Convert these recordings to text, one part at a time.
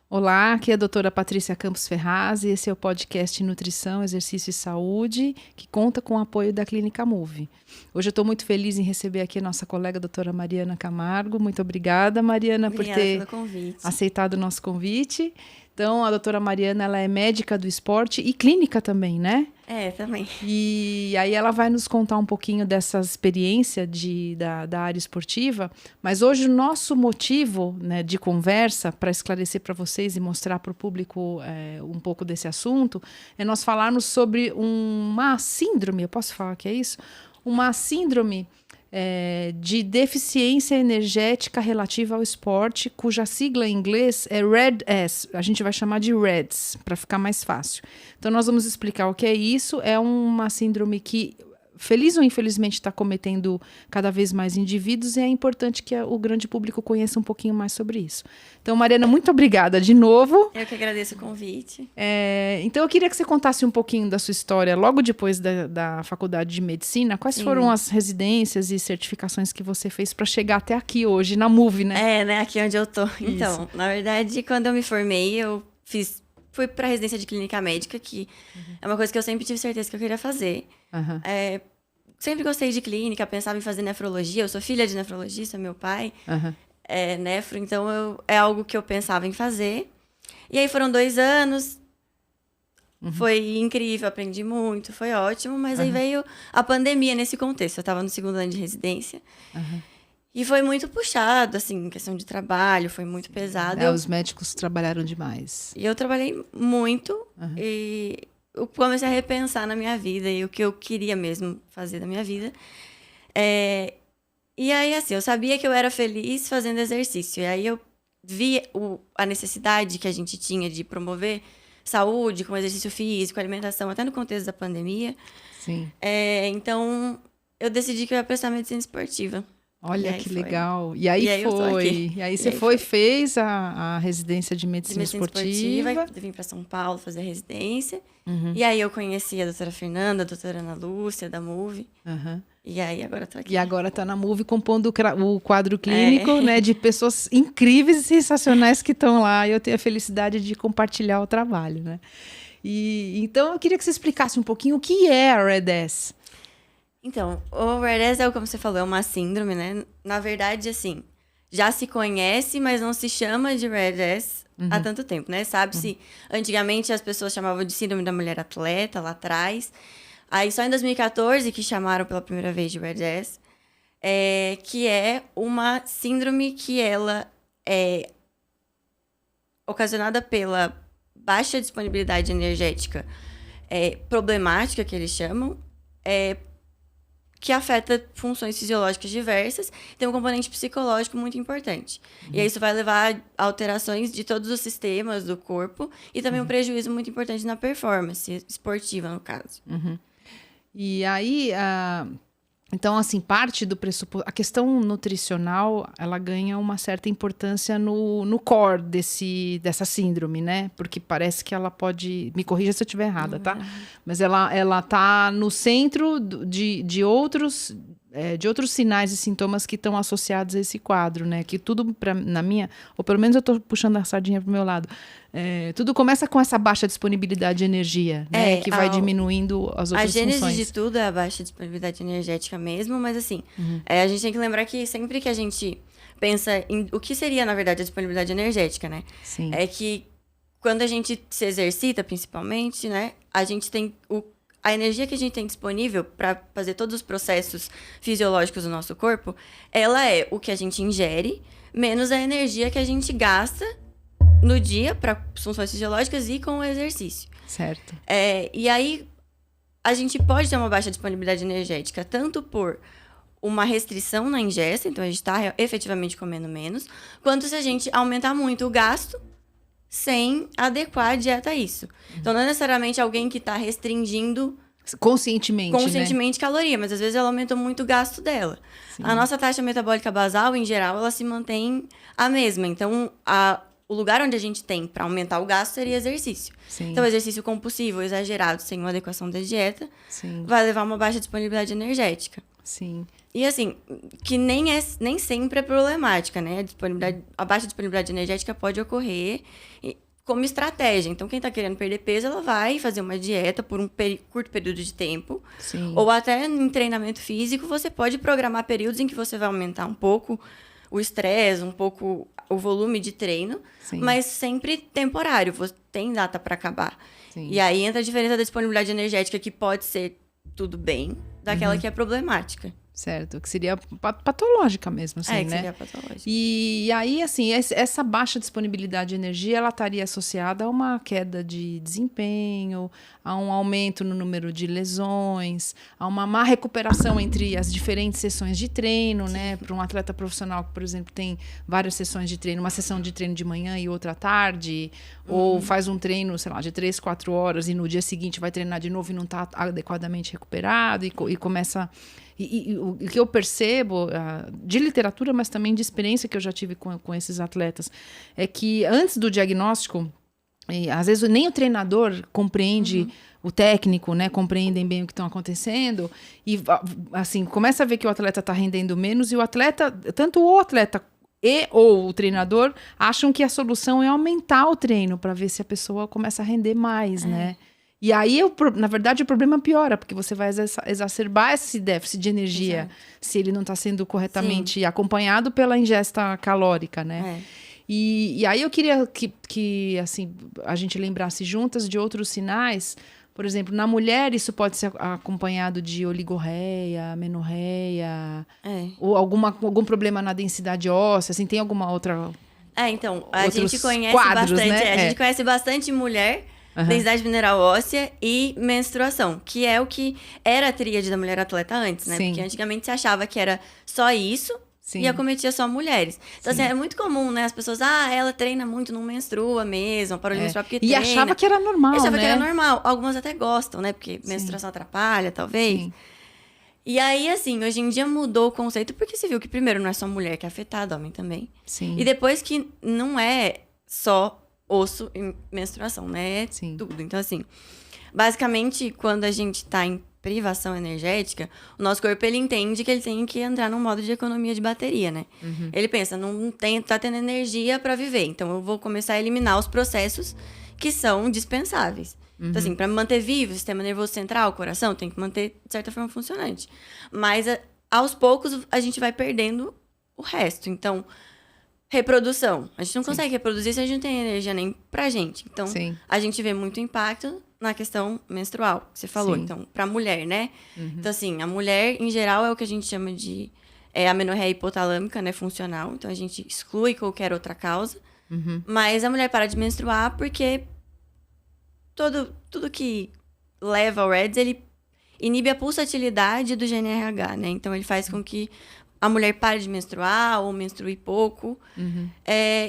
Olá, aqui é a doutora Patrícia Campos Ferraz e esse é o podcast Nutrição, Exercício e Saúde, que conta com o apoio da Clínica Move. Hoje eu estou muito feliz em receber aqui a nossa colega doutora Mariana Camargo. Muito obrigada, Mariana, por ter aceitado o nosso convite. Então, a doutora Mariana, ela é médica do esporte e clínica também, né? É, também. E aí ela vai nos contar um pouquinho dessa experiência da área esportiva, mas hoje o nosso motivo, né, de conversa, para esclarecer para vocês e mostrar para o público um pouco desse assunto, é nós falarmos sobre uma síndrome, eu posso falar que é isso? Uma síndrome de deficiência energética relativa ao esporte, cuja sigla em inglês é RED-S. A gente vai chamar de REDS, para ficar mais fácil. Então, nós vamos explicar o que é isso. É uma síndrome que, feliz ou infelizmente, está cometendo cada vez mais indivíduos e é importante que o grande público conheça um pouquinho mais sobre isso. Então, Mariana, muito obrigada de novo. Eu que agradeço o convite. Então, eu queria que você contasse um pouquinho da sua história logo depois da faculdade de medicina. Quais foram as residências e certificações que você fez para chegar até aqui hoje, na Move, né? Né? Aqui onde eu tô. Então, na verdade, quando eu me formei, eu fui para residência de clínica médica, que é uma coisa que eu sempre tive certeza que eu queria fazer. Sempre gostei de clínica, pensava em fazer nefrologia. Eu sou filha de nefrologista, meu pai é nefro, então é algo que eu pensava em fazer. E aí foram 2 anos, foi incrível, aprendi muito, foi ótimo, mas aí veio a pandemia nesse contexto. Eu estava no 2º ano de residência. E foi muito puxado, assim, questão de trabalho, foi muito pesado. Os médicos trabalharam demais. E eu trabalhei muito e eu comecei a repensar na minha vida e o que eu queria mesmo fazer da minha vida. E aí, assim, eu sabia que eu era feliz fazendo exercício. E aí eu vi a necessidade que a gente tinha de promover saúde com exercício físico, alimentação, até no contexto da pandemia. Sim. Então, eu decidi que eu ia prestar medicina esportiva. Olha que legal. E aí foi. E aí você fez a residência de medicina esportiva. Eu vim para São Paulo fazer a residência. E aí eu conheci a doutora Fernanda, a doutora Ana Lúcia, da Move. E aí agora tô aqui. E agora tá na Move compondo o quadro clínico, né, de pessoas incríveis e sensacionais que estão lá. E eu tenho a felicidade de compartilhar o trabalho, né? Então eu queria que você explicasse um pouquinho o que é a RED-S. Então, o RED-S como você falou, é uma síndrome, né? Na verdade, assim, já se conhece, mas não se chama de RED-S há tanto tempo, né? Sabe-se, antigamente as pessoas chamavam de síndrome da mulher atleta, lá atrás. Aí só em 2014 que chamaram pela primeira vez de RED-S, que é uma síndrome que ela é ocasionada pela baixa disponibilidade energética problemática, que eles chamam, que afeta funções fisiológicas diversas, tem um componente psicológico muito importante. E aí isso vai levar a alterações de todos os sistemas do corpo e também um prejuízo muito importante na performance esportiva, no caso. E aí, então, assim, parte do pressuposto... A questão nutricional, ela ganha uma certa importância no core dessa síndrome, né? Porque parece que ela pode... Me corrija se eu estiver errada, tá? Mas ela tá no centro de outros sinais e sintomas que estão associados a esse quadro, né? Que tudo, na minha... Ou pelo menos eu tô puxando a sardinha pro meu lado. Tudo começa com essa baixa disponibilidade de energia, né? Que vai diminuindo as outras funções. A gênese de tudo é a baixa disponibilidade energética mesmo, mas assim, a gente tem que lembrar que sempre que a gente pensa em o que seria, na verdade, a disponibilidade energética, né? Sim. É que quando a gente se exercita, principalmente, né? A gente tem a energia que a gente tem disponível para fazer todos os processos fisiológicos do nosso corpo, ela é o que a gente ingere, menos a energia que a gente gasta no dia para funções fisiológicas e com o exercício. Certo. E aí, a gente pode ter uma baixa disponibilidade energética, tanto por uma restrição na ingesta, então a gente está efetivamente comendo menos, quanto se a gente aumentar muito o gasto sem adequar a dieta a isso. Então, não é necessariamente alguém que está restringindo conscientemente, caloria, mas às vezes ela aumentou muito o gasto dela. Sim. A nossa taxa metabólica basal, em geral, ela se mantém a mesma. Então, o lugar onde a gente tem para aumentar o gasto seria exercício. Sim. Então, exercício compulsivo, exagerado, sem uma adequação da dieta, Sim. vai levar a uma baixa disponibilidade energética. Sim. E assim, que nem sempre é problemática, né? A baixa disponibilidade energética pode ocorrer como estratégia. Então, quem está querendo perder peso, ela vai fazer uma dieta por um curto período de tempo. Sim. Ou até em treinamento físico, você pode programar períodos em que você vai aumentar um pouco o estresse, um pouco o volume de treino, sim, mas sempre temporário. Você tem data para acabar. Sim. E aí entra a diferença da disponibilidade energética, que pode ser tudo bem, daquela que é problemática. Certo, que seria patológica mesmo, assim, que né? Seria patológica. E aí, assim, essa baixa disponibilidade de energia, ela estaria associada a uma queda de desempenho, a um aumento no número de lesões, a uma má recuperação entre as diferentes sessões de treino, né? Para um atleta profissional que, por exemplo, tem várias sessões de treino, uma sessão de treino de manhã e outra à tarde, ou faz um treino, sei lá, de 3, 4 horas e no dia seguinte vai treinar de novo e não está adequadamente recuperado e começa... E o que eu percebo de literatura, mas também de experiência que eu já tive com esses atletas, é que antes do diagnóstico, às vezes nem o treinador compreende, o técnico, né, compreendem bem o que está acontecendo, e assim, começa a ver que o atleta está rendendo menos, e o atleta, tanto o atleta ou o treinador, acham que a solução é aumentar o treino, para ver se a pessoa começa a render mais, né? E aí, na verdade, o problema piora, porque você vai exacerbar esse déficit de energia. Exato. Se ele não está sendo corretamente acompanhado pela ingesta calórica, né? E aí eu queria que assim, a gente lembrasse juntas de outros sinais. Por exemplo, na mulher isso pode ser acompanhado de oligorreia, amenorreia, ou algum problema na densidade óssea, assim, tem alguma outra... Então, a gente conhece quadros, bastante, né? A gente conhece bastante mulher... densidade mineral óssea e menstruação, que é o que era a tríade da mulher atleta antes, né? Sim. Porque antigamente se achava que era só isso e acometia só mulheres. Então, assim, é muito comum, né? As pessoas, ela treina muito, não menstrua mesmo, parou de menstruar porque treina. E achava que era normal, achava que era normal. Algumas até gostam, né? Porque menstruação atrapalha, talvez. Sim. E aí, assim, hoje em dia mudou o conceito, porque você viu que primeiro não é só mulher que é afetada, homem também. Sim. E depois que não é só osso e menstruação, né? Sim. Tudo. Então, assim, basicamente, quando a gente tá em privação energética, o nosso corpo, ele entende que ele tem que entrar num modo de economia de bateria, né? Ele pensa, tá tendo energia para viver, então eu vou começar a eliminar os processos que são dispensáveis. Então, assim, para manter vivo o sistema nervoso central, o coração, tem que manter, de certa forma, funcionante. Mas, aos poucos, a gente vai perdendo o resto. Então... reprodução. A gente não consegue reproduzir se a gente não tem energia nem pra gente. Então, a gente vê muito impacto na questão menstrual, que você falou. Então, pra mulher, né? Então, assim, a mulher, em geral, é o que a gente chama de amenorreia hipotalâmica, né? Funcional. Então, a gente exclui qualquer outra causa. Mas a mulher para de menstruar porque tudo que leva ao REDS, ele inibe a pulsatilidade do GNRH, né? Então, ele faz com que a mulher pare de menstruar ou menstrue pouco.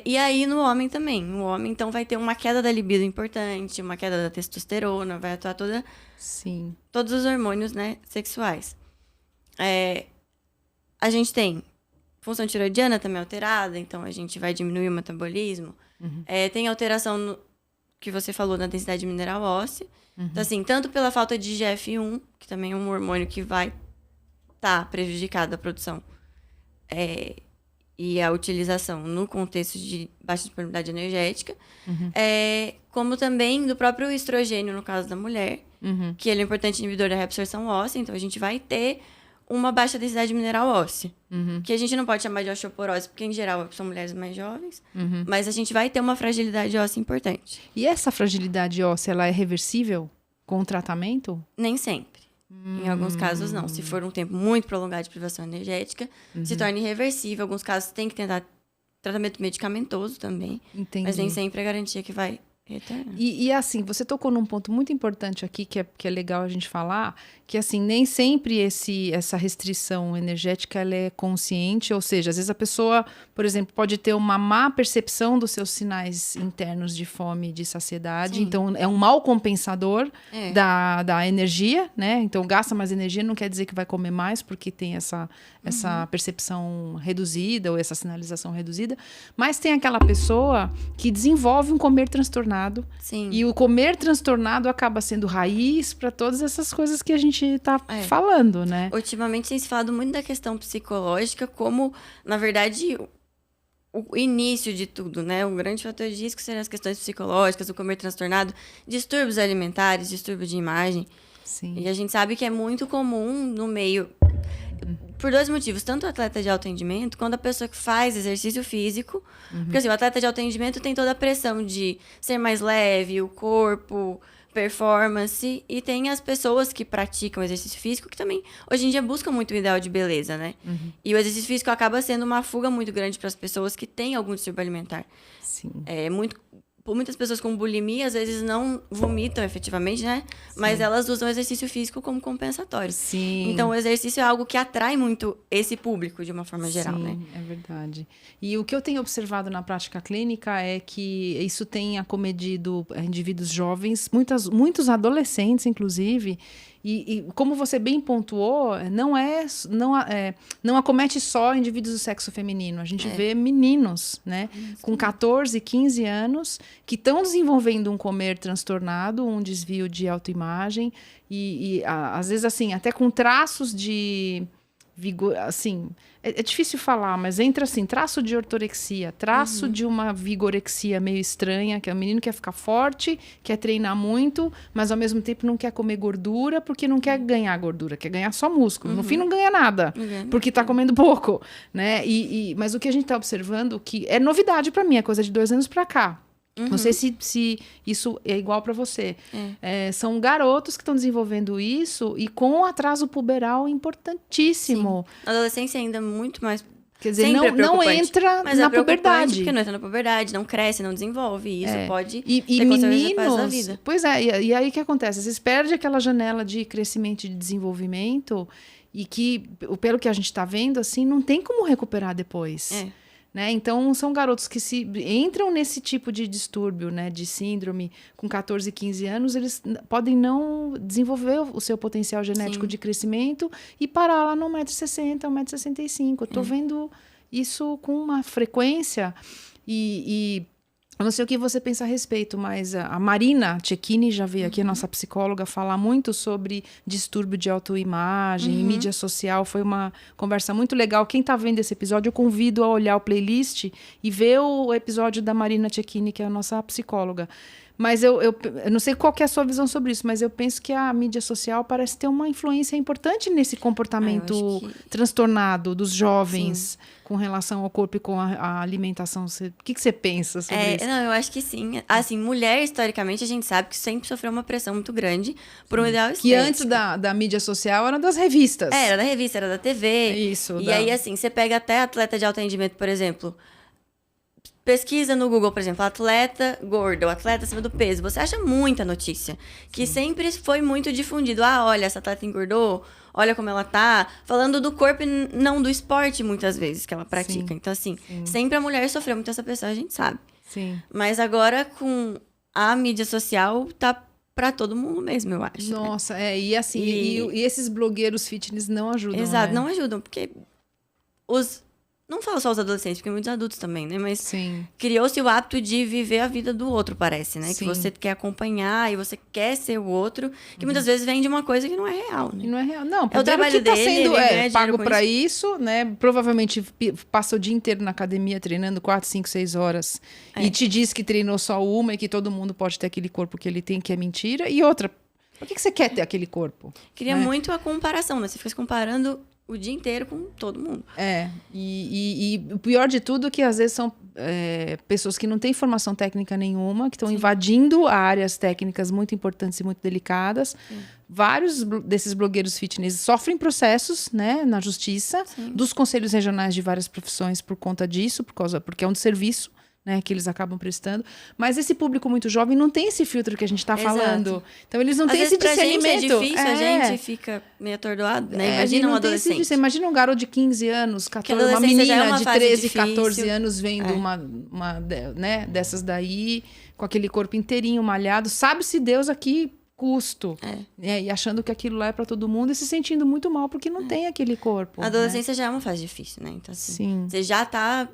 E aí, no homem também. O homem, então, vai ter uma queda da libido importante, uma queda da testosterona, vai atuar todos os hormônios, né, sexuais. A gente tem função tiroidiana também alterada, então a gente vai diminuir o metabolismo. Tem alteração, que você falou, na densidade mineral óssea. Então, assim, tanto pela falta de IGF-1, que também é um hormônio que vai estar prejudicado a produção e a utilização no contexto de baixa disponibilidade energética, como também do próprio estrogênio, no caso da mulher, que ele é um importante inibidor da reabsorção óssea, então a gente vai ter uma baixa densidade mineral óssea, que a gente não pode chamar de osteoporose, porque em geral são mulheres mais jovens, mas a gente vai ter uma fragilidade óssea importante. E essa fragilidade óssea, ela é reversível com o tratamento? Nem sempre. Em alguns casos, não. Se for um tempo muito prolongado de privação energética, se torna irreversível. Em alguns casos, tem que tentar tratamento medicamentoso também. Entendi. Mas nem sempre é garantia que vai retornar. E assim, você tocou num ponto muito importante aqui, que é legal a gente falar, que assim, nem sempre essa restrição energética ela é consciente, ou seja, às vezes a pessoa, por exemplo, pode ter uma má percepção dos seus sinais internos de fome e de saciedade, então é um mau compensador da energia, né? Então gasta mais energia, não quer dizer que vai comer mais, porque tem essa percepção reduzida, ou essa sinalização reduzida, mas tem aquela pessoa que desenvolve um comer transtornado, transtornado. Sim. E o comer transtornado acaba sendo raiz para todas essas coisas que a gente está falando, né? Ultimamente tem se falado muito da questão psicológica como, na verdade, o início de tudo, né? Um grande fator de risco seriam as questões psicológicas, o comer transtornado, distúrbios alimentares, distúrbio de imagem. Sim. E a gente sabe que é muito comum no meio, por 2 motivos, tanto o atleta de alto rendimento quanto a pessoa que faz exercício físico. Porque assim, o atleta de alto rendimento tem toda a pressão de ser mais leve, o corpo, performance, e tem as pessoas que praticam exercício físico que também, hoje em dia, buscam muito o ideal de beleza, né? E o exercício físico acaba sendo uma fuga muito grande para as pessoas que têm algum distúrbio alimentar. Sim. Muitas pessoas com bulimia, às vezes, não vomitam efetivamente, né? Sim. Mas elas usam o exercício físico como compensatório. Sim. Então, o exercício é algo que atrai muito esse público, de uma forma geral, Sim, né? É verdade. E o que eu tenho observado na prática clínica é que isso tem acometido indivíduos jovens, muitos adolescentes, inclusive. E como você bem pontuou, não acomete só indivíduos do sexo feminino. A gente vê meninos, né, com 14, 15 anos, que estão desenvolvendo um comer transtornado, um desvio de autoimagem, e às vezes, assim, até com traços de vigor, assim, é difícil falar, mas entra assim, traço de ortorexia, traço de uma vigorexia meio estranha, que é o menino quer ficar forte, quer treinar muito, mas ao mesmo tempo não quer comer gordura, porque não quer ganhar gordura, quer ganhar só músculo. No fim não ganha nada, porque está comendo pouco, né? Mas o que a gente está observando, que é novidade para mim, é coisa de 2 anos para cá. Não sei se isso é igual para você. São garotos que estão desenvolvendo isso e com um atraso puberal importantíssimo. Sim. Na adolescência ainda muito mais. Quer dizer, não entra na puberdade. Porque não entra na puberdade, não cresce, não desenvolve. E isso pode ter consequências da vida. Pois é, e aí o que acontece? Vocês perdem aquela janela de crescimento e de desenvolvimento e que, pelo que a gente está vendo, assim, não tem como recuperar depois. Né? Então, são garotos que se entram nesse tipo de distúrbio, né, de síndrome, com 14, 15 anos, eles podem não desenvolver o seu potencial genético de crescimento e parar lá no 1,60m, 1,65m. Eu tô vendo isso com uma frequência e eu não sei o que você pensa a respeito, mas a Marina Cecchini já veio aqui, a nossa psicóloga, falar muito sobre distúrbio de autoimagem e mídia social. Foi uma conversa muito legal. Quem está vendo esse episódio, eu convido a olhar o playlist e ver o episódio da Marina Cecchini, que é a nossa psicóloga. Mas eu não sei qual que é a sua visão sobre isso, mas eu penso que a mídia social parece ter uma influência importante nesse comportamento transtornado dos jovens com relação ao corpo e com a alimentação. O que você pensa sobre isso? Não, eu acho que sim. Assim, mulher, historicamente, a gente sabe que sempre sofreu uma pressão muito grande por um ideal estético. Que antes da mídia social era das revistas. Era da revista, era da TV. Isso. E aí, assim, você pega até atleta de alto rendimento, por exemplo. Pesquisa no Google, por exemplo, atleta gordo, ou atleta acima do peso. Você acha muita notícia. Que sempre foi muito difundido. Olha, essa atleta engordou, olha como ela tá. Falando do corpo e não do esporte, muitas vezes, que ela pratica. Então, assim, sempre a mulher sofreu muito essa pressão, a gente sabe. Sim. Mas agora, com a mídia social, tá pra todo mundo mesmo, eu acho. Nossa, e assim, e esses blogueiros fitness não ajudam, Exato, né? não ajudam, porque não falo só os adolescentes, porque muitos adultos também, né? Mas criou-se o hábito de viver a vida do outro, parece, né? Que você quer acompanhar e você quer ser o outro, que muitas vezes vem de uma coisa que não é real, né? E não é real. Não, é o trabalho que tá dele, sendo pago para isso, né? Provavelmente passa o dia inteiro na academia treinando 4, 5, 6 horas e te diz que treinou só uma e que todo mundo pode ter aquele corpo que ele tem, que é mentira. E outra, por que você quer ter aquele corpo? Queria muito a comparação, né? Você fica se comparando o dia inteiro com todo mundo. E o pior de tudo é que às vezes são pessoas que não têm formação técnica nenhuma, que estão invadindo áreas técnicas muito importantes e muito delicadas. Vários desses blogueiros fitness sofrem processos, né, na justiça, dos conselhos regionais de várias profissões por conta disso, porque é um serviço, né, que eles acabam prestando. Mas esse público muito jovem não tem esse filtro que a gente está falando. Então, eles não têm esse discernimento. Às vezes, pra gente é difícil, a gente fica meio atordoado, né? Imagina um adolescente. Você imagina um garoto de 15 anos, 14, uma menina de 13, 14 anos vendo uma né, dessas daí, com aquele corpo inteirinho, malhado. Sabe-se Deus aqui custo. E achando que aquilo lá é para todo mundo e se sentindo muito mal porque não tem aquele corpo. A adolescência já é uma fase difícil, né? Então, assim, você já tá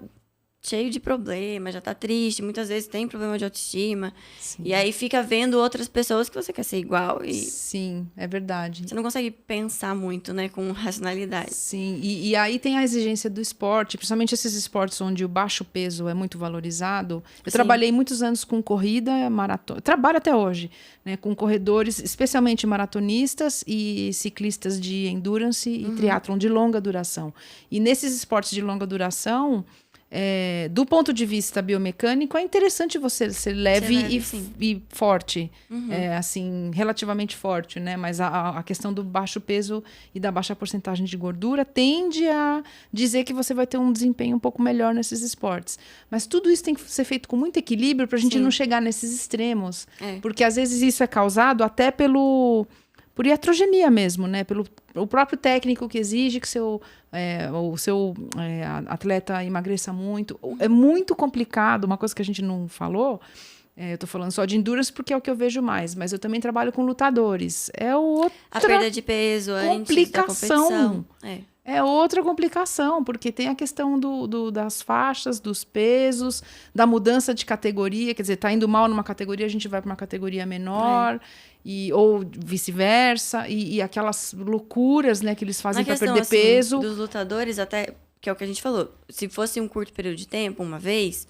cheio de problema, já tá triste, muitas vezes tem problema de autoestima. Sim. E aí fica vendo outras pessoas que você quer ser igual. E sim, é verdade. você não consegue pensar muito, né, com racionalidade. Sim, e aí tem a exigência do esporte, principalmente esses esportes onde o baixo peso é muito valorizado. Eu trabalhei muitos anos com corrida, maratona, trabalho até hoje, né, com corredores, especialmente maratonistas e ciclistas de endurance e triatlon de longa duração. E nesses esportes de longa duração, do ponto de vista biomecânico, é interessante você ser leve e forte, assim, relativamente forte, né? Mas a questão do baixo peso e da baixa porcentagem de gordura tende a dizer que você vai ter um desempenho um pouco melhor nesses esportes. Mas tudo isso tem que ser feito com muito equilíbrio para a gente não chegar nesses extremos. Porque às vezes isso é causado até por iatrogenia mesmo, né? Pelo o próprio técnico que exige que o seu atleta emagreça muito. É muito complicado, uma coisa que a gente não falou, eu tô falando só de endurance porque é o que eu vejo mais, mas eu também trabalho com lutadores. É outra a perda de peso antes da competição. É outra complicação, porque tem a questão das faixas, dos pesos, da mudança de categoria. Quer dizer, tá indo mal numa categoria, a gente vai para uma categoria menor, ou vice-versa. E aquelas loucuras, né, que eles fazem para perder peso. Dos lutadores, até, que é o que a gente falou. Se fosse um curto período de tempo, uma vez,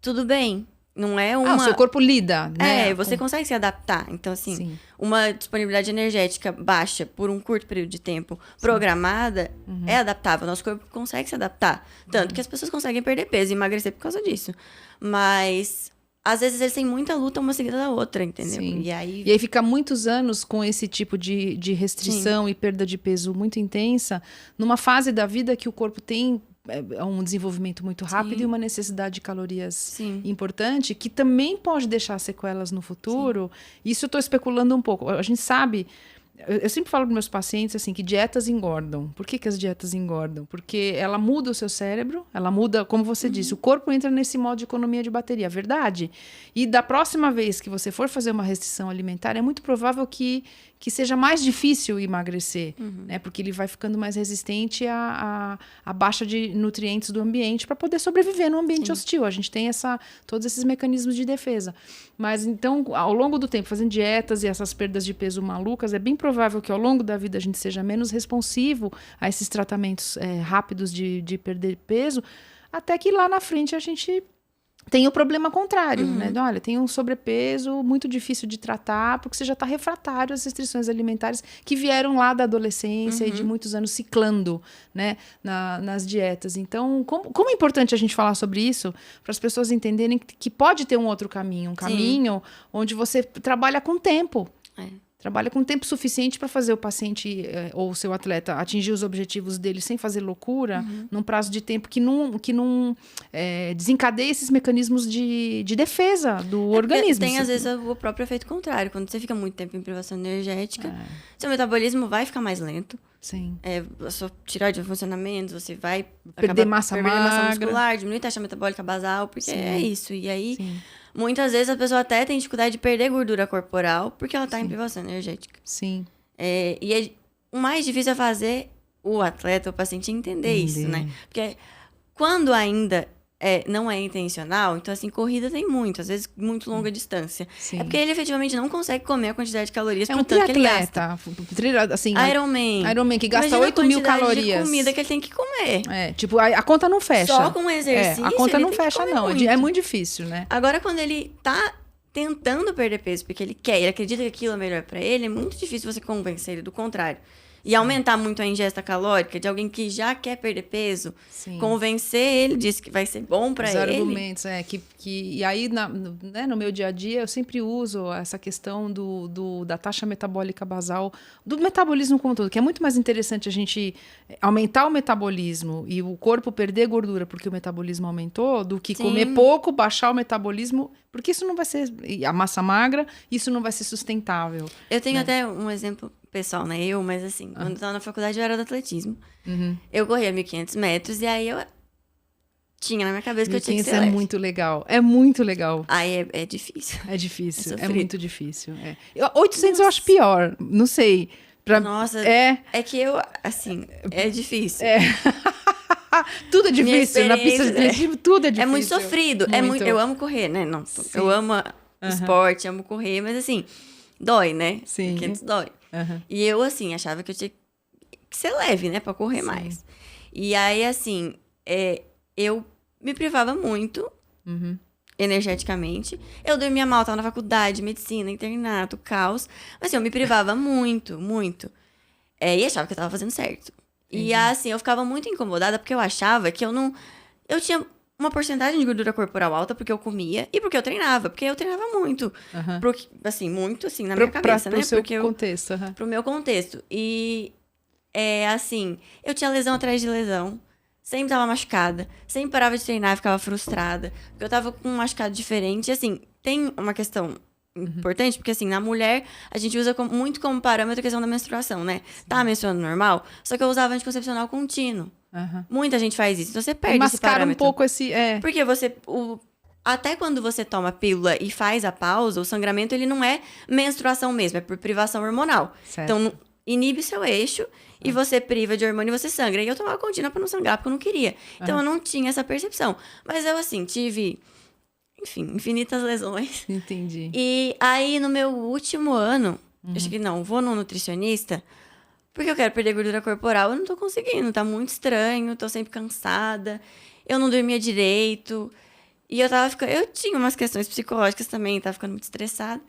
tudo bem. Não é uma... o seu corpo lida, né? Você consegue se adaptar. Então, assim, uma disponibilidade energética baixa por um curto período de tempo programada é adaptável. Nosso corpo consegue se adaptar. Tanto que as pessoas conseguem perder peso e emagrecer por causa disso. Mas, às vezes, eles têm muita luta uma seguida da outra, entendeu? Sim. E aí fica muitos anos com esse tipo de restrição e perda de peso muito intensa, numa fase da vida que o corpo tem um desenvolvimento muito rápido e uma necessidade de calorias importante, que também pode deixar sequelas no futuro. Isso eu estou especulando um pouco. A gente sabe... Eu sempre falo para meus pacientes assim, que dietas engordam. Por que as dietas engordam? Porque ela muda o seu cérebro, ela muda, como você disse, o corpo entra nesse modo de economia de bateria, verdade? E da próxima vez que você for fazer uma restrição alimentar, é muito provável que seja mais difícil emagrecer, né? Porque ele vai ficando mais resistente à baixa de nutrientes do ambiente para poder sobreviver no ambiente hostil. A gente tem todos esses mecanismos de defesa. Mas então, ao longo do tempo, fazendo dietas e essas perdas de peso malucas, é bem provável que ao longo da vida a gente seja menos responsivo a esses tratamentos rápidos de perder peso, até que lá na frente a gente tem o problema contrário, né? Olha, tem um sobrepeso muito difícil de tratar, porque você já está refratário às restrições alimentares que vieram lá da adolescência e de muitos anos ciclando, né, nas dietas. Então, como é importante a gente falar sobre isso, para as pessoas entenderem que pode ter um outro caminho, caminho onde você trabalha com tempo. Trabalha com tempo suficiente para fazer o paciente ou o seu atleta atingir os objetivos dele sem fazer loucura, num prazo de tempo que não desencadeie esses mecanismos de defesa do organismo. Tem, às vezes, o próprio efeito contrário. Quando você fica muito tempo em privação energética, seu metabolismo vai ficar mais lento. Sim. A sua tireoide vai funcionamento, você vai perder massa muscular, diminuir a taxa metabólica basal, porque é isso. E aí... Muitas vezes a pessoa até tem dificuldade de perder gordura corporal porque ela está em privação energética. Sim. O mais difícil é fazer o atleta, o paciente entender isso, né? Porque quando ainda não é intencional, então assim, corrida tem muito, às vezes muito longa distância. Sim. É porque ele efetivamente não consegue comer a quantidade de calorias por tanto que ele gasta. Assim, Ironman que gasta 8.000 calorias. De comida que ele tem que comer. Tipo, a conta não fecha. Só com exercício. A conta não fecha, não. Muito. É muito difícil, né? Agora, quando ele tá tentando perder peso porque ele quer, ele acredita que aquilo é melhor pra ele, é muito difícil você convencer ele do contrário. E aumentar muito a ingesta calórica de alguém que já quer perder peso, convencer ele disso que vai ser bom para ele. Os argumentos, e aí no meu dia a dia eu sempre uso essa questão da taxa metabólica basal, do metabolismo como um todo, que é muito mais interessante a gente aumentar o metabolismo e o corpo perder gordura porque o metabolismo aumentou, do que comer pouco, baixar o metabolismo, porque isso não vai ser, a massa magra, isso não vai ser sustentável. Eu tenho até um exemplo pessoal, né? Mas assim, quando eu estava na faculdade eu era do atletismo. Eu corria 1.500 metros e aí eu tinha na minha cabeça que eu tinha que ser leve. Muito legal. É muito legal. Aí é difícil. É difícil. É muito difícil. 800 eu acho pior. Não sei. Nossa. É que eu, assim, é difícil. Tudo é difícil, na pista de atletismo tudo é difícil. É muito sofrido, muito. Eu amo correr, né? Não, eu amo esporte, amo correr, mas assim, dói, né? Sim. 500 dói. E eu, assim, achava que eu tinha que ser leve, né? Pra correr mais. E aí, assim, eu me privava muito, energeticamente. Eu dormia mal, tava na faculdade, medicina, internato, caos. Mas assim, eu me privava muito, muito. E achava que eu tava fazendo certo. E assim, eu ficava muito incomodada porque eu achava que eu não... Eu tinha uma porcentagem de gordura corporal alta porque eu comia e porque eu treinava. Porque eu treinava muito. Assim, muito, assim, na minha cabeça, né? Pro seu contexto. Pro meu contexto. E, assim, eu tinha lesão atrás de lesão. Sempre tava machucada. Sempre parava de treinar e ficava frustrada. Porque eu tava com um machucado diferente. E, assim, tem uma questão importante, porque assim, na mulher, a gente usa muito como parâmetro a questão da menstruação, né? Tá menstruando normal, só que eu usava anticoncepcional contínuo. Muita gente faz isso, então você perde esse parâmetro. Um pouco esse... Porque você... Até quando você toma a pílula e faz a pausa, o sangramento, ele não é menstruação mesmo, é por privação hormonal. Certo. Então, inibe seu eixo e você priva de hormônio e você sangra. E eu tomava contínua pra não sangrar, porque eu não queria. Então, eu não tinha essa percepção. Mas eu, assim, tive... Enfim, infinitas lesões. Entendi. E aí, no meu último ano, eu cheguei, não, vou no nutricionista, porque eu quero perder gordura corporal. Eu não tô conseguindo, tá muito estranho, tô sempre cansada, eu não dormia direito. E eu tinha umas questões psicológicas também, tava ficando muito estressada.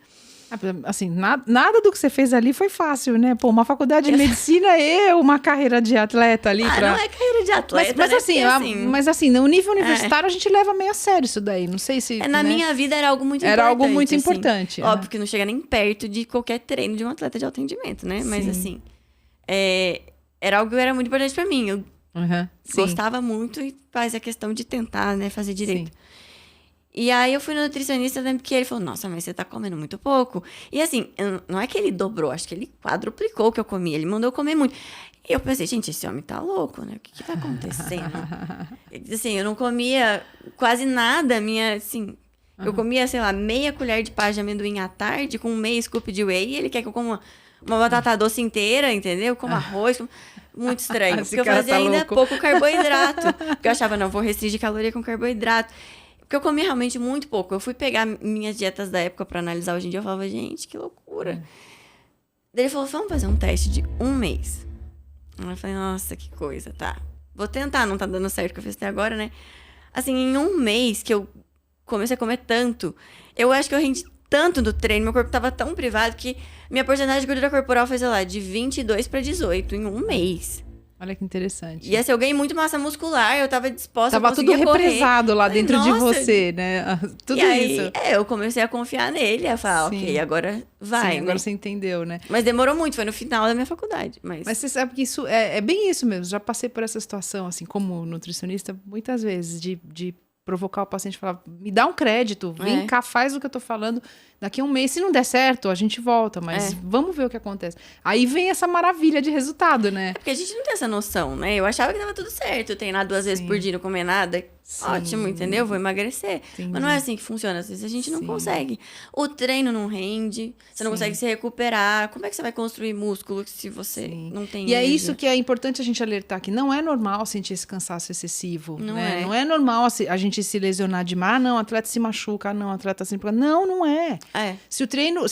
Assim, nada do que você fez ali foi fácil, né? Pô, uma faculdade de medicina e uma carreira de atleta ali. Não é carreira de atleta, mas, né? Mas assim, no nível universitário a gente leva meio a sério isso daí. Não sei se... Na minha vida era algo muito importante. Era algo muito importante. Óbvio que não chega nem perto de qualquer treino de um atleta de alto rendimento, né? Mas assim, era algo que era muito importante pra mim. Eu gostava muito e fazia questão de tentar, né, fazer direito. Sim. E aí eu fui no nutricionista, lembro que ele falou, nossa, mas você tá comendo muito pouco. E assim, não é que ele dobrou, acho que ele quadruplicou o que eu comia, ele mandou eu comer muito. E eu pensei, gente, esse homem tá louco, né? O que tá acontecendo? Assim, eu não comia quase nada, eu comia, sei lá, meia colher de pá de amendoim à tarde, com meio scoop de whey, e ele quer que eu coma uma batata doce inteira, entendeu? Como arroz, muito estranho. Porque eu fazia ainda pouco carboidrato. Porque eu achava, não, vou restringir caloria com carboidrato. Porque eu comia realmente muito pouco. Eu fui pegar minhas dietas da época pra analisar hoje em dia. Eu falava, gente, que loucura. Daí ele falou, vamos fazer um teste de 1 mês. Eu falei, nossa, que coisa, tá. Vou tentar, não tá dando certo o que eu fiz até agora, né? Assim, em 1 mês que eu comecei a comer tanto, eu acho que eu rendi tanto do treino, meu corpo tava tão privado que minha porcentagem de gordura corporal foi, sei lá, de 22 pra 18 em 1 mês. Olha que interessante. E assim, eu ganhei muito massa muscular, eu tava disposta a conseguir correr. Tava tudo represado lá dentro de você, né? Tudo aí, isso. Eu comecei a confiar nele, a falar, ok, agora vai, Sim, agora você entendeu, né? Mas demorou muito, foi no final da minha faculdade. Mas você sabe que isso é bem isso mesmo. Já passei por essa situação, assim, como nutricionista, muitas vezes, de provocar o paciente e falar, me dá um crédito, vem cá, faz o que eu tô falando. Daqui a 1 mês, se não der certo, a gente volta, mas vamos ver o que acontece. Aí vem essa maravilha de resultado, né? Porque a gente não tem essa noção, né? Eu achava que tava tudo certo, treinar 2 vezes por dia, não comer nada, ótimo, entendeu? Vou emagrecer. Entendi. Mas não é assim que funciona, às vezes a gente não consegue. O treino não rende, você não consegue se recuperar. Como é que você vai construir músculo se você não tem E é isso que é importante a gente alertar, que não é normal sentir esse cansaço excessivo, né? Não é normal a gente se lesionar demais, não, o atleta se machuca, não, o atleta se... Não é. Se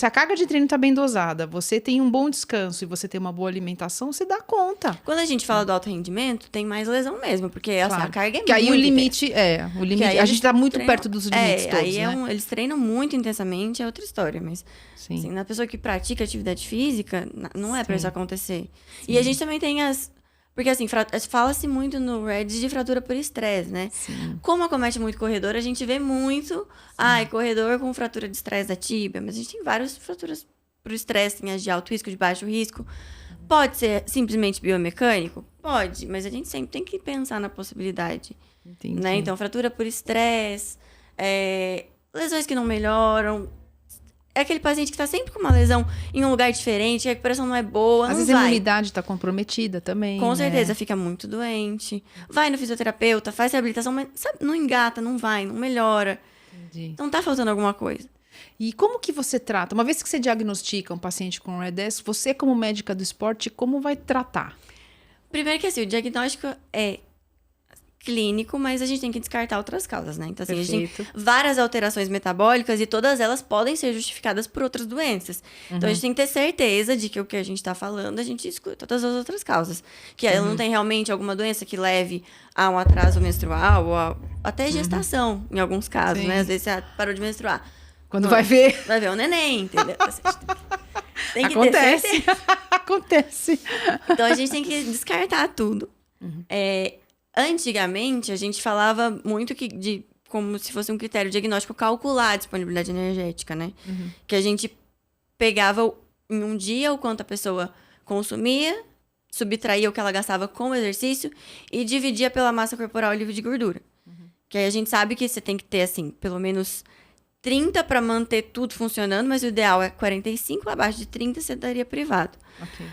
a carga de treino tá bem dosada, você tem um bom descanso e você tem uma boa alimentação, você dá conta. Quando a gente fala do alto rendimento, tem mais lesão mesmo, porque assim, a carga é muito... Que aí o limite a gente tá muito perto dos limites todos, aí né? Eles treinam muito intensamente, é outra história, mas assim, na pessoa que pratica atividade física, não é pra isso acontecer. E a gente também tem porque assim, fala-se muito no Reddit de fratura por estresse, né? Sim. Como acomete muito corredor, a gente vê muito, corredor com fratura de estresse da tíbia, mas a gente tem várias fraturas por estresse, tem as de alto risco, de baixo risco. Pode ser simplesmente biomecânico? Pode, mas a gente sempre tem que pensar na possibilidade. Entendi. Né? Então, fratura por estresse, lesões que não melhoram. É aquele paciente que tá sempre com uma lesão em um lugar diferente, a recuperação não é boa, Às vezes a imunidade tá comprometida também. Com certeza, fica muito doente. Vai no fisioterapeuta, faz reabilitação, mas não engata, não vai, não melhora. Entendi. Então tá faltando alguma coisa. E como que você trata? Uma vez que você diagnostica um paciente com RED-S, você como médica do esporte, como vai tratar? Primeiro que assim, o diagnóstico clínico, mas a gente tem que descartar outras causas, né? Então, assim, a gente tem várias alterações metabólicas e todas elas podem ser justificadas por outras doenças. Então, a gente tem que ter certeza de que o que a gente tá falando, a gente exclui todas as outras causas. Que ela não tem realmente alguma doença que leve a um atraso menstrual ou até gestação, em alguns casos, né? Às vezes você parou de menstruar. Quando vai ver... Vai ver um neném, entendeu? Tem que Acontece. ter certeza. Acontece. Então, a gente tem que descartar tudo. Antigamente, a gente falava muito como se fosse um critério diagnóstico calcular a disponibilidade energética, né? Que a gente pegava em um dia o quanto a pessoa consumia, subtraía o que ela gastava com o exercício e dividia pela massa corporal livre de gordura. Que aí a gente sabe que você tem que ter, assim, pelo menos 30 para manter tudo funcionando, mas o ideal é 45, abaixo de 30 você daria privado. Ok.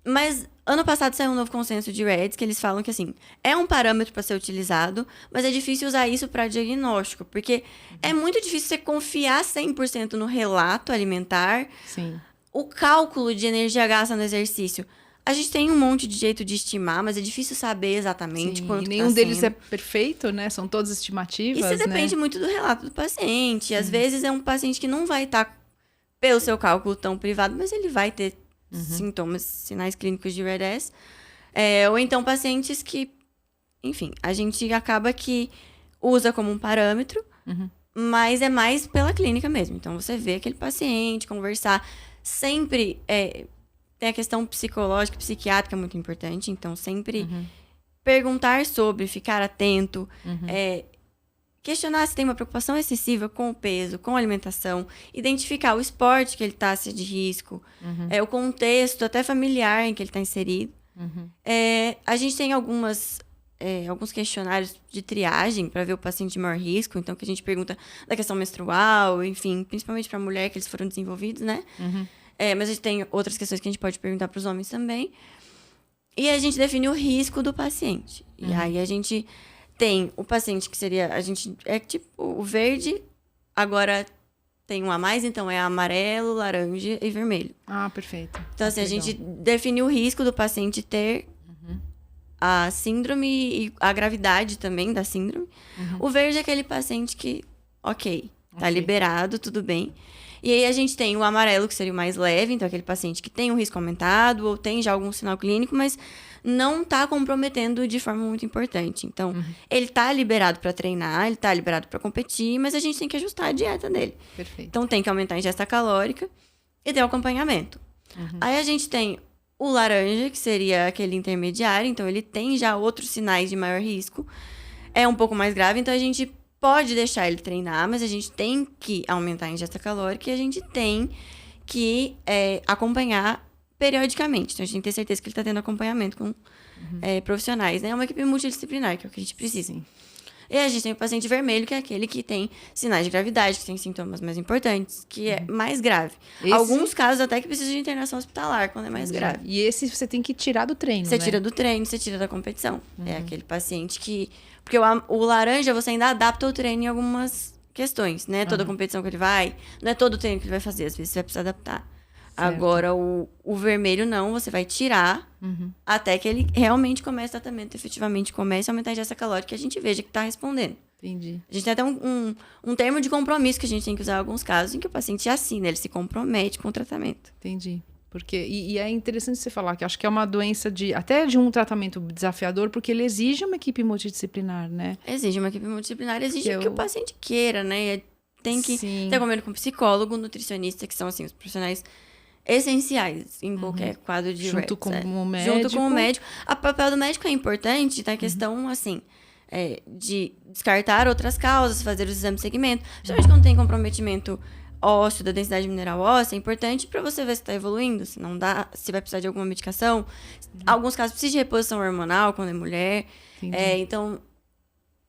Mas ano passado saiu um novo consenso de REDS que eles falam que, assim, é um parâmetro para ser utilizado, mas é difícil usar isso para diagnóstico, porque é muito difícil você confiar 100% no relato alimentar. Sim. O cálculo de energia gasta no exercício. A gente tem um monte de jeito de estimar, mas é difícil saber exatamente quanto e nenhum tá deles sendo. é perfeito, né? São todas estimativas, Isso depende muito do relato do paciente. Às vezes é um paciente que não vai estar pelo seu cálculo tão privado, mas ele vai ter sintomas, sinais clínicos de REDS. Ou então pacientes que, enfim, a gente acaba que usa como um parâmetro, mas é mais pela clínica mesmo. Então, você vê aquele paciente, conversar. Sempre tem a questão psicológica, psiquiátrica muito importante. Então, sempre perguntar sobre, ficar atento, questionar se tem uma preocupação excessiva com o peso, com a alimentação, identificar o esporte que ele está de risco, o contexto até familiar em que ele está inserido. A gente tem alguns questionários de triagem para ver o paciente de maior risco, então que a gente pergunta da questão menstrual, enfim, principalmente para a mulher que eles foram desenvolvidos, né? Mas a gente tem outras questões que a gente pode perguntar para os homens também. E a gente define o risco do paciente. E aí a gente tem o paciente que seria... É tipo o verde, agora tem um a mais, então é amarelo, laranja e vermelho. Ah, perfeito. Então, assim, a gente define o risco do paciente ter a síndrome e a gravidade também da síndrome. O verde é aquele paciente que, tá liberado, tudo bem. E aí a gente tem o amarelo, que seria o mais leve, então aquele paciente que tem um risco aumentado ou tem já algum sinal clínico, mas não tá comprometendo de forma muito importante. Então, ele tá liberado para treinar, ele tá liberado para competir, mas a gente tem que ajustar a dieta dele. Perfeito. Então, tem que aumentar a ingesta calórica e ter o acompanhamento. Aí a gente tem o laranja, que seria aquele intermediário, então ele tem já outros sinais de maior risco. É um pouco mais grave, então a gente pode deixar ele treinar, mas a gente tem que aumentar a ingesta calórica e a gente tem que acompanhar periodicamente. Então, a gente tem que ter certeza que ele está tendo acompanhamento com profissionais, né? É uma equipe multidisciplinar, que é o que a gente precisa. Sim. E a gente tem o paciente vermelho, que é aquele que tem sinais de gravidade, que tem sintomas mais importantes, que é mais grave. Alguns casos até que precisa de internação hospitalar, quando é mais grave. E esse você tem que tirar do treino, Você tira do treino, você tira da competição. É aquele paciente que... Porque o laranja, você ainda adapta o treino em algumas questões, né? Toda competição que ele vai, não é todo treino que ele vai fazer, às vezes você vai precisar adaptar. Certo. Agora, o vermelho não, você vai tirar até que ele realmente comece o tratamento, efetivamente comece a aumentar a ingesta calórica e a gente veja que está respondendo. Entendi. A gente tem até um termo de compromisso que a gente tem que usar em alguns casos, em que o paciente assina, ele se compromete com o tratamento. Entendi. Porque, e é interessante você falar que acho que é uma doença até de um tratamento desafiador, porque ele exige uma equipe multidisciplinar, né? Exige uma equipe multidisciplinar, exige que o paciente queira, né? Tem que ter convênio com psicólogo, nutricionista, que são assim, os profissionais essenciais em qualquer quadro de junto REDS, com o médico. Junto com o médico. O papel do médico é importante na questão, assim, de descartar outras causas, fazer os exames de segmento. Principalmente quando tem comprometimento ósseo, da densidade mineral óssea, é importante para você ver se está evoluindo, se não dá, se vai precisar de alguma medicação. Alguns casos precisa de reposição hormonal quando é mulher. Então,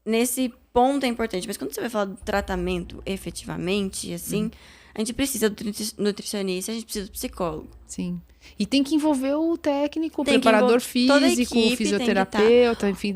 nesse ponto é importante. Mas quando você vai falar do tratamento efetivamente, assim... A gente precisa do nutricionista, a gente precisa do psicólogo. Sim. E tem que envolver o técnico, o preparador físico, o fisioterapeuta, enfim.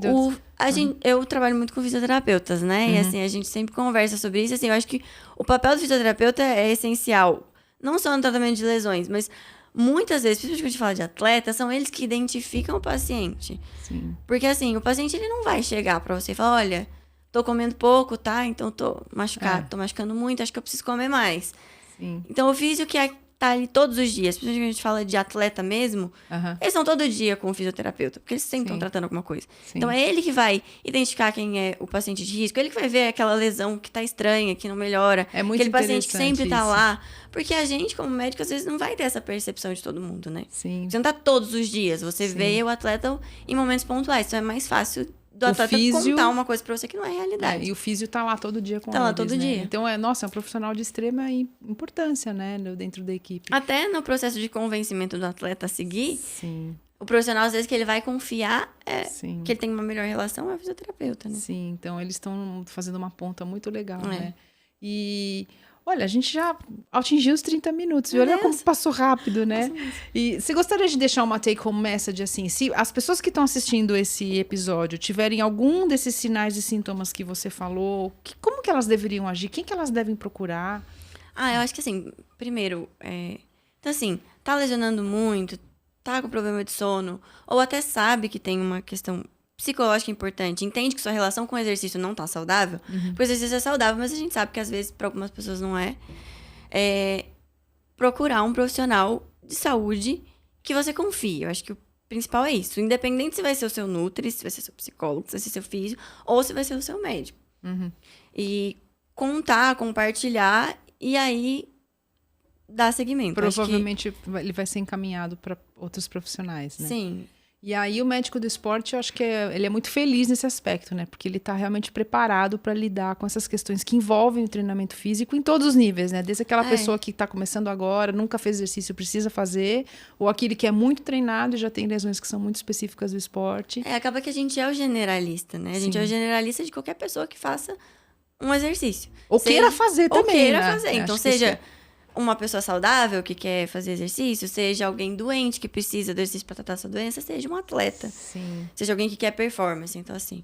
Eu trabalho muito com fisioterapeutas, né? E assim, a gente sempre conversa sobre isso. Assim, eu acho que o papel do fisioterapeuta é essencial. Não só no tratamento de lesões, mas muitas vezes, principalmente quando a gente fala de atleta, são eles que identificam o paciente. Sim. Porque assim, o paciente ele não vai chegar pra você e falar, olha, tô comendo pouco, tá? Então tô machucado, tô machucando muito, acho que eu preciso comer mais. Sim. Então o físio que tá ali todos os dias, principalmente quando a gente fala de atleta mesmo, eles estão todo dia com o fisioterapeuta, porque eles sempre estão tratando alguma coisa. Sim. Então é ele que vai identificar quem é o paciente de risco, ele que vai ver aquela lesão que tá estranha, que não melhora, é muito aquele paciente que sempre tá lá. Porque a gente, como médico, às vezes não vai ter essa percepção de todo mundo, né? Sim. Você não tá todos os dias, você vê o atleta em momentos pontuais, então é mais fácil do atleta contar uma coisa pra você que não é realidade. E o físio tá lá todo dia com eles, lá todo dia. Então, é um profissional de extrema importância, né? Dentro da equipe. Até no processo de convencimento do atleta a seguir, o profissional, às vezes, que ele vai confiar que ele tem uma melhor relação é o fisioterapeuta, né? Sim, então eles estão fazendo uma ponta muito legal, né? E... Olha, a gente já atingiu os 30 minutos, viu? Olha como passou rápido, né? E você gostaria de deixar uma take-home message, assim, se as pessoas que estão assistindo esse episódio tiverem algum desses sinais e sintomas que você falou, como que elas deveriam agir? Quem que elas devem procurar? Eu acho que, assim, primeiro, então, assim, tá lesionando muito, tá com problema de sono, ou até sabe que tem uma questão psicológica importante, entende que sua relação com o exercício não tá saudável, porque o exercício é saudável, mas a gente sabe que às vezes para algumas pessoas não é, procurar um profissional de saúde que você confie. Eu acho que o principal é isso, independente se vai ser o seu nutri, se vai ser seu psicólogo, se vai ser seu físio, ou se vai ser o seu médico. E contar, compartilhar, e aí dar seguimento. Provavelmente ele vai ser encaminhado para outros profissionais, né? Sim. E aí o médico do esporte, eu acho que ele é muito feliz nesse aspecto, né? Porque ele está realmente preparado para lidar com essas questões que envolvem o treinamento físico em todos os níveis, né? Desde aquela pessoa que está começando agora, nunca fez exercício, precisa fazer, ou aquele que é muito treinado e já tem lesões que são muito específicas do esporte. Acaba que a gente é o generalista, né? A gente é o generalista de qualquer pessoa que faça um exercício. Ou queira fazer também, ou queira né? fazer. Então, seja uma pessoa saudável que quer fazer exercício, seja alguém doente que precisa do exercício para tratar sua doença, seja um atleta. Sim. Seja alguém que quer performance. Então, assim,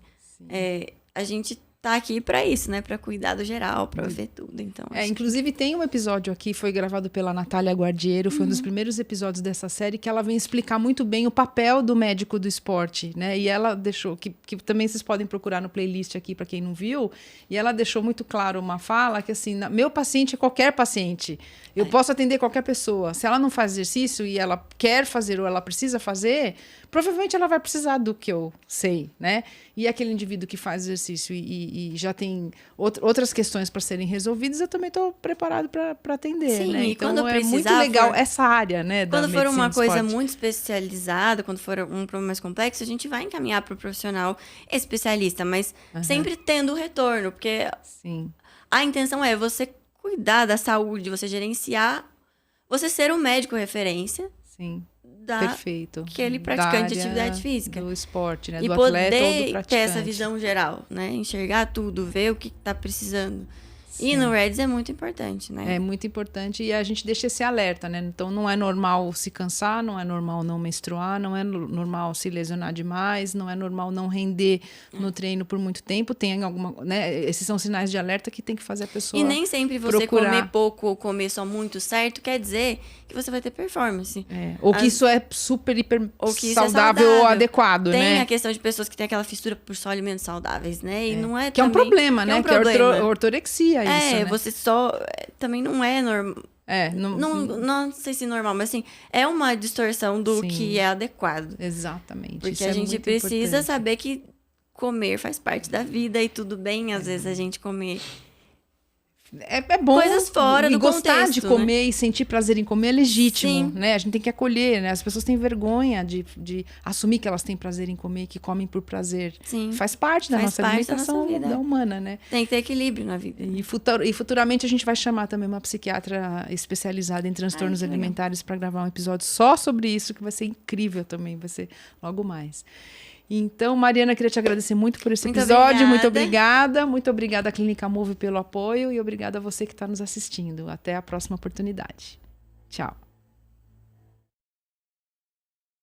a gente tá aqui para isso, né? Para cuidar do geral, para ver tudo. Então, inclusive tem um episódio aqui, foi gravado pela Natália Guardiero, foi um dos primeiros episódios dessa série, que ela vem explicar muito bem o papel do médico do esporte, né? E ela deixou, que também vocês podem procurar no playlist aqui para quem não viu, e ela deixou muito claro uma fala que assim, meu paciente é qualquer paciente, eu posso atender qualquer pessoa. Se ela não faz exercício e ela quer fazer ou ela precisa fazer, provavelmente ela vai precisar do que eu sei, né? E aquele indivíduo que faz exercício e já tem outras questões para serem resolvidas, eu também estou preparado para atender, né? Então quando é muito legal essa área, né? Quando for uma coisa muito especializada, quando for um problema mais complexo, a gente vai encaminhar para o profissional especialista, mas sempre tendo o retorno, porque a intenção é você cuidar da saúde, você gerenciar, você ser um médico referência. Sim. Perfeito. Aquele praticante de atividade física. Do esporte, né? E do atleta ou do poder ter essa visão geral, né? Enxergar tudo, ver o que tá precisando. Sim. E no REDS é muito importante, né? É muito importante e a gente deixa esse alerta, né? Então não é normal se cansar, não é normal não menstruar, não é normal se lesionar demais, não é normal não render no treino por muito tempo. Tem alguma, né? Esses são sinais de alerta que tem que fazer a pessoa. E nem sempre você comer pouco ou comer só muito certo quer dizer que você vai ter performance. Ou que isso é super, hiper saudável ou adequado, tem, né? Tem a questão de pessoas que têm aquela fissura por só alimentos saudáveis, né? E não é que também, é um problema, né? Que é ortorexia. Isso, né? Você só... Também não é normal. Não sei se normal, mas assim, é uma distorção do que é adequado. Exatamente. Porque a gente precisa saber que comer faz parte da vida e tudo bem, às vezes, a gente comer... É bom. Coisas fora do gostar contexto, de comer, né? E sentir prazer em comer é legítimo, Sim. né? A gente tem que acolher, né? As pessoas têm vergonha de assumir que elas têm prazer em comer, que comem por prazer. Sim. Faz parte da nossa alimentação da humana, né? Tem que ter equilíbrio na vida. E futuramente a gente vai chamar também uma psiquiatra especializada em transtornos alimentares para gravar um episódio só sobre isso, que vai ser incrível também, vai ser logo mais. Então, Mariana, queria te agradecer muito por esse episódio. Muito obrigada. Muito obrigada à Clínica Move pelo apoio e obrigada a você que está nos assistindo. Até a próxima oportunidade. Tchau.